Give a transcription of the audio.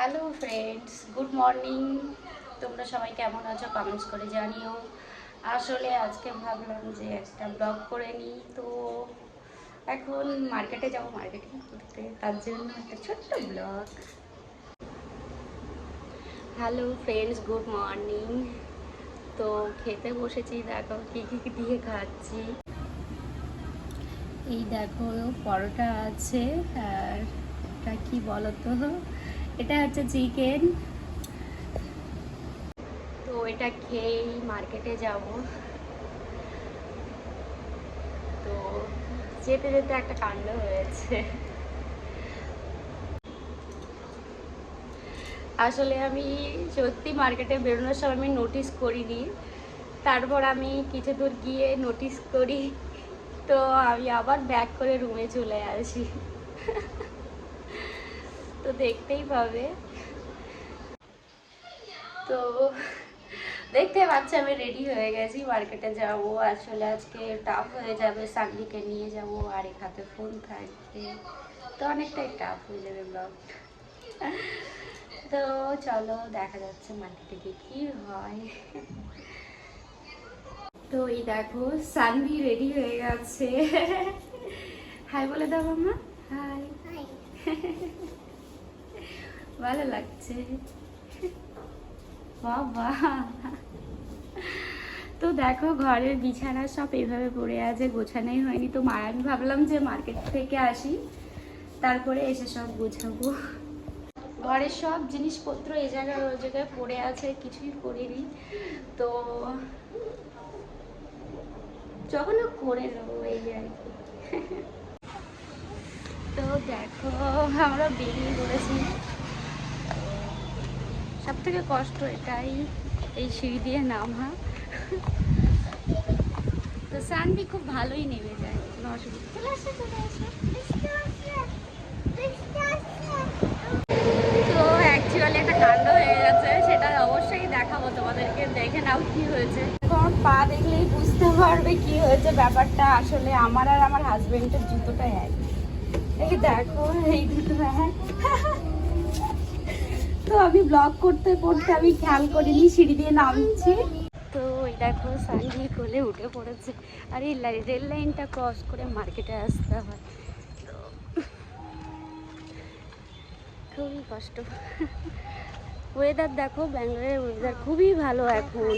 Hello friends, good morning. তোমরা সবাই কেমন আছো কমেন্টস করে জানিও। আসলে আজকে ভাবলাম যে একটা ব্লগ করে নিই, তো এখন মার্কেটে যাবো মার্কেটিং করতে, তার জন্য একটা ছোট্ট blog. Hello friends, good morning. তো খেতে বসেছি, দেখো কী কী দিয়ে খাচ্ছি। এই দেখো পরোটা আছে, আর এটা কি বলো তো, এটা হচ্ছে চিকেন। তো এটা খেয়েই মার্কেটে যাব। তো যেতে যেতে একটা কাণ্ড হয়েছে। আসলে আমি সত্যি মার্কেটে বেরোনোর সময় আমি নোটিস করিনি, তারপর আমি কিছু দূর গিয়ে নোটিস করি। তো আমি আবার ব্যাক করে রুমে চলে আসি। তো দেখতেই পাবে। তো দেখতে পাচ্ছি আমি রেডি হয়ে গেছি, মার্কেটে যাব। আসলে আজকে টাফ হয়ে যাবে, সাগরিকে নিয়ে যাব আর এক হাতে ফোন থাকবে, তো অনেকটাই টাফ হয়ে যাবে ব্লগ। তো চলো দেখা যাচ্ছে মার্কেটে গিয়ে কি হয়। তো এই দেখো সানভি রেডি হয়ে গেছে। হাই বলে দাও মামা। হাই। ভালো লাগছে বাবা। তো দেখো ঘরের বিছানা সব এইভাবে পড়ে আছে, গোছানোই হয়নি। তো আমি ভাবলাম যে মার্কেট থেকে আসি, তারপরে এসে সব গোছাবো। ঘরের সব জিনিসপত্র এই জায়গায় ওই জায়গায় পড়ে আছে, কিছুই করিনি। তো যখন করে নেবো এই আর কি। তো দেখো আমরা বেরিয়ে পড়েছি। সব থেকে কষ্ট এটাই, এই সিঁড়ি দিয়ে নামা। তো সানভি খুব ভালোই নেমে যায়, কোনো অসুবিধা। চলে আসো চলে আসো। তো অ্যাকচুয়ালি একটা কাণ্ড হয়ে গেছে, সেটা অবশ্যই দেখাবো তোমাদেরকে, দেখে নাও কি হয়েছে। এখন পা দেখলেই বুঝতে পারবে কি হয়েছে ব্যাপারটা। আসলে আমার আর আমার হাজবেন্ডের জুতোটা এক, এই দেখো এই দুটো এক। তো আমি ব্লগ করতে করতে আমি খেয়াল করিনি সিঁড়ি দিয়ে নামছি। তো ওই দেখো সানভি কোলে উঠে পড়েছে। আর এই রেল লাইনটা ক্রস করে মার্কেটে আসতে হয়, তো খুবই কষ্ট। ওয়েদার দেখো, ব্যাঙ্গালোরের ওয়েদার খুবই ভালো এখন।